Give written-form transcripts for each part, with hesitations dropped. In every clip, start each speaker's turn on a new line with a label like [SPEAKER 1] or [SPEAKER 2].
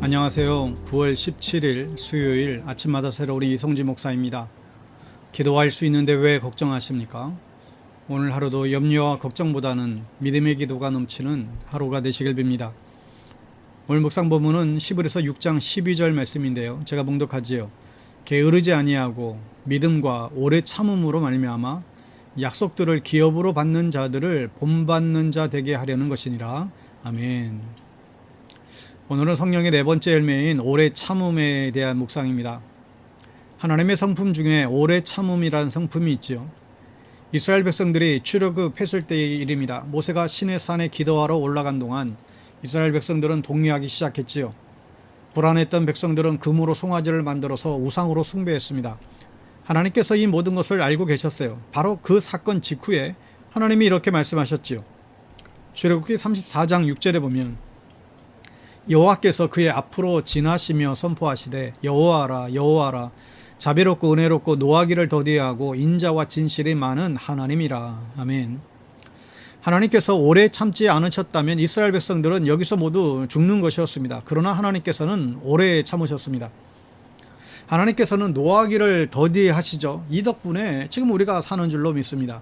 [SPEAKER 1] 안녕하세요. 9월 17일 수요일 아침마다 새로운 이성지 목사입니다. 기도할 수 있는데 왜 걱정하십니까? 오늘 하루도 염려와 걱정보다는 믿음의 기도가 넘치는 하루가 되시길 빕니다. 오늘 묵상 본문은 히브리서 6장 12절 말씀인데요. 제가 봉독하지요. 게으르지 아니하고 믿음과 오래 참음으로 말미암아 약속들을 기업으로 받는 자들을 본받는 자 되게 하려는 것이니라. 아멘. 오늘은 성령의 네 번째 열매인 오래 참음에 대한 묵상입니다. 하나님의 성품 중에 오래 참음이라는 성품이 있지요. 이스라엘 백성들이 출애굽했을 때의 일입니다. 모세가 시내 산에 기도하러 올라간 동안 이스라엘 백성들은 동요하기 시작했지요. 불안했던 백성들은 금으로 송아지를 만들어서 우상으로 숭배했습니다. 하나님께서 이 모든 것을 알고 계셨어요. 바로 그 사건 직후에 하나님이 이렇게 말씀하셨지요. 출애굽기 34장 6절에 보면 여호와께서 그의 앞으로 지나시며 선포하시되 여호와라 여호와라 자비롭고 은혜롭고 노하기를 더디하고 인자와 진실이 많은 하나님이라. 아멘. 하나님께서 오래 참지 않으셨다면 이스라엘 백성들은 여기서 모두 죽는 것이었습니다. 그러나 하나님께서는 오래 참으셨습니다. 하나님께서는 노하기를 더디하시죠. 이 덕분에 지금 우리가 사는 줄로 믿습니다.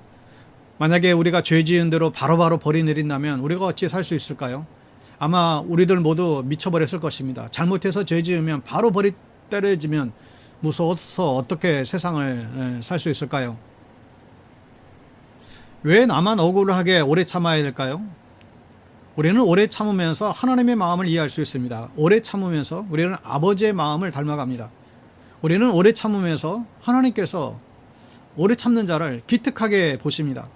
[SPEAKER 1] 만약에 우리가 죄 지은 대로 바로바로 벌이 내린다면 우리가 어찌 살 수 있을까요? 아마 우리들 모두 미쳐버렸을 것입니다. 잘못해서 죄 지으면 바로 벌이 때려지면 무서워서 어떻게 세상을 살 수 있을까요? 왜 나만 억울하게 오래 참아야 될까요? 우리는 오래 참으면서 하나님의 마음을 이해할 수 있습니다. 오래 참으면서 우리는 아버지의 마음을 닮아갑니다. 우리는 오래 참으면서 하나님께서 오래 참는 자를 기특하게 보십니다.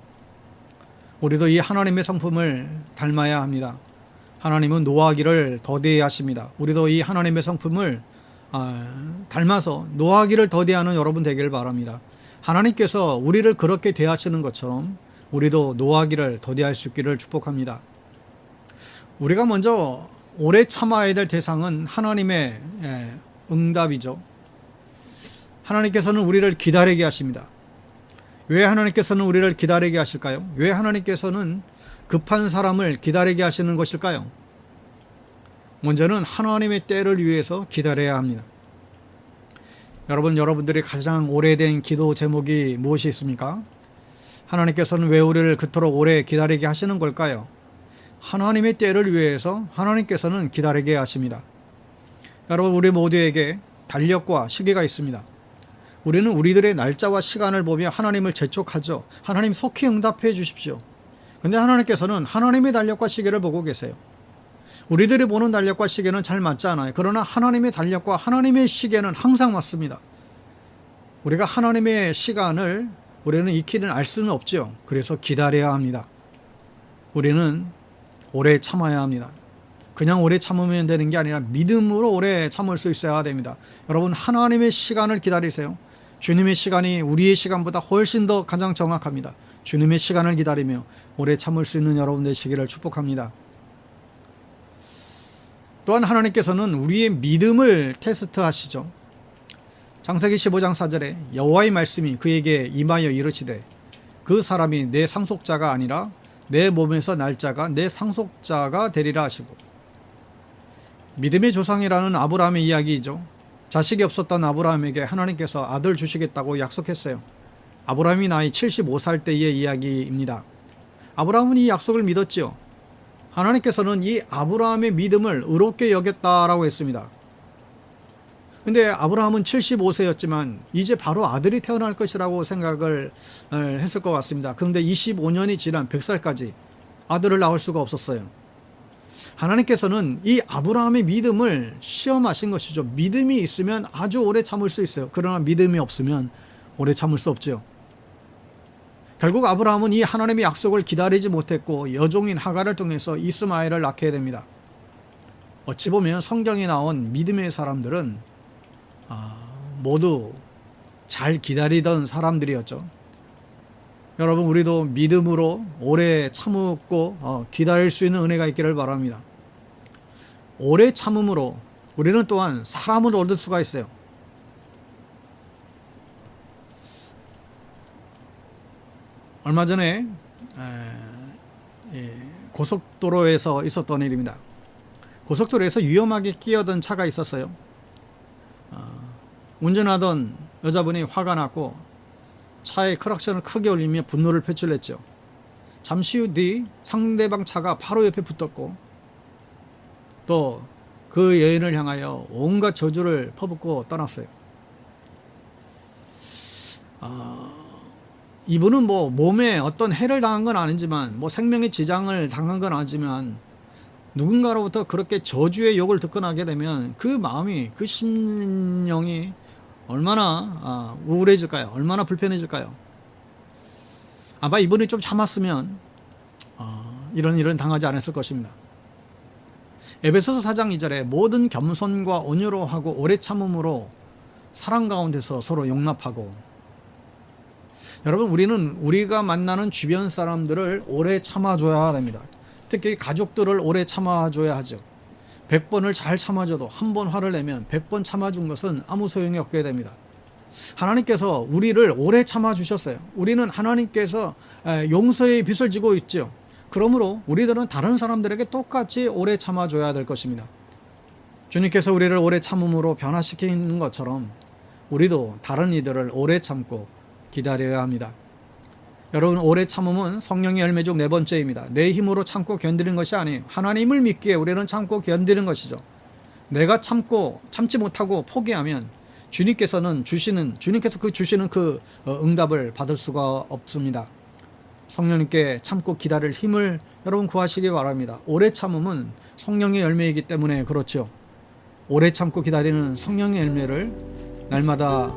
[SPEAKER 1] 우리도 이 하나님의 성품을 닮아야 합니다. 하나님은 노하기를 더디히 하십니다. 우리도 이 하나님의 성품을 닮아서 노하기를 더디하는 여러분 되길 바랍니다. 하나님께서 우리를 그렇게 대하시는 것처럼 우리도 노하기를 더디할 수 있기를 축복합니다. 우리가 먼저 오래 참아야 될 대상은 하나님의 응답이죠. 하나님께서는 우리를 기다리게 하십니다. 왜 하나님께서는 우리를 기다리게 하실까요? 왜 하나님께서는 급한 사람을 기다리게 하시는 것일까요? 먼저는 하나님의 때를 위해서 기다려야 합니다. 여러분들이 가장 오래된 기도 제목이 무엇이 있습니까? 하나님께서는 왜 우리를 그토록 오래 기다리게 하시는 걸까요? 하나님의 때를 위해서 하나님께서는 기다리게 하십니다. 여러분, 우리 모두에게 달력과 시기가 있습니다. 우리는 우리들의 날짜와 시간을 보며 하나님을 재촉하죠. 하나님 속히 응답해 주십시오. 근데 하나님께서는 하나님의 달력과 시계를 보고 계세요. 우리들이 보는 달력과 시계는 잘 맞지 않아요. 그러나 하나님의 달력과 하나님의 시계는 항상 맞습니다. 우리가 하나님의 시간을 우리는 익히는 알 수는 없죠. 그래서 기다려야 합니다. 우리는 오래 참아야 합니다. 그냥 오래 참으면 되는 게 아니라 믿음으로 오래 참을 수 있어야 됩니다. 여러분, 하나님의 시간을 기다리세요. 주님의 시간이 우리의 시간보다 훨씬 더 가장 정확합니다. 주님의 시간을 기다리며 오래 참을 수 있는 여러분 되시기를 축복합니다. 또한 하나님께서는 우리의 믿음을 테스트하시죠. 창세기 15장 4절에 여호와의 말씀이 그에게 임하여 이르시되 그 사람이 내 상속자가 아니라 내 몸에서 날 자가 내 상속자가 되리라 하시고, 믿음의 조상이라는 아브라함의 이야기이죠. 자식이 없었던 아브라함에게 하나님께서 아들 주시겠다고 약속했어요. 아브라함이 나이 75살 때의 이야기입니다. 아브라함은 이 약속을 믿었지요. 하나님께서는 이 아브라함의 믿음을 의롭게 여겼다라고 했습니다. 근데 아브라함은 75세였지만 이제 바로 아들이 태어날 것이라고 생각을 했을 것 같습니다. 그런데 25년이 지난 100살까지 아들을 낳을 수가 없었어요. 하나님께서는 이 아브라함의 믿음을 시험하신 것이죠. 믿음이 있으면 아주 오래 참을 수 있어요. 그러나 믿음이 없으면 오래 참을 수 없죠. 결국 아브라함은 이 하나님의 약속을 기다리지 못했고 여종인 하갈을 통해서 이스마엘을 낳게 됩니다. 어찌 보면 성경에 나온 믿음의 사람들은 모두 잘 기다리던 사람들이었죠. 여러분, 우리도 믿음으로 오래 참고 기다릴 수 있는 은혜가 있기를 바랍니다. 오래 참음으로 우리는 또한 사람을 얻을 수가 있어요. 얼마 전에 고속도로에서 있었던 일입니다. 고속도로에서 위험하게 끼어든 차가 있었어요. 운전하던 여자분이 화가 났고 차의 크락션을 크게 울리며 분노를 표출했죠. 잠시 후 뒤 상대방 차가 바로 옆에 붙었고 또 그 여인을 향하여 온갖 저주를 퍼붓고 떠났어요. 이분은 뭐 몸에 어떤 해를 당한 건 아니지만 뭐 생명의 지장을 당한 건 아니지만 누군가로부터 그렇게 저주의 욕을 듣고 나게 되면 그 마음이, 그 심령이 얼마나 우울해질까요? 얼마나 불편해질까요? 아마 이분이 좀 참았으면 이런 일은 당하지 않았을 것입니다. 에베소서 4장 2절에 모든 겸손과 온유로 하고 오래 참음으로 사랑 가운데서 서로 용납하고. 여러분, 우리가 만나는 주변 사람들을 오래 참아줘야 됩니다. 특히 가족들을 오래 참아줘야 하죠. 100번을 잘 참아줘도 한 번 화를 내면 100번 참아준 것은 아무 소용이 없게 됩니다. 하나님께서 우리를 오래 참아주셨어요. 우리는 하나님께서 용서의 빚을 지고 있죠. 그러므로 우리들은 다른 사람들에게 똑같이 오래 참아줘야 될 것입니다. 주님께서 우리를 오래 참음으로 변화시키는 것처럼 우리도 다른 이들을 오래 참고 기다려야 합니다. 여러분, 오래 참음은 성령의 열매 중 4번째입니다. 내 힘으로 참고 견디는 것이 아니에요. 하나님을 믿기에 우리는 참고 견디는 것이죠. 내가 참지 못하고 포기하면 주님께서 주시는 그 응답을 받을 수가 없습니다. 성령님께 참고 기다릴 힘을 여러분 구하시기 바랍니다. 오래 참음은 성령의 열매이기 때문에 그렇죠. 오래 참고 기다리는 성령의 열매를 날마다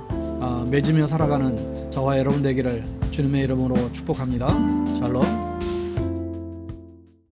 [SPEAKER 1] 맺으며 살아가는 저와 여러분 되기를 주님의 이름으로 축복합니다. 샬롬.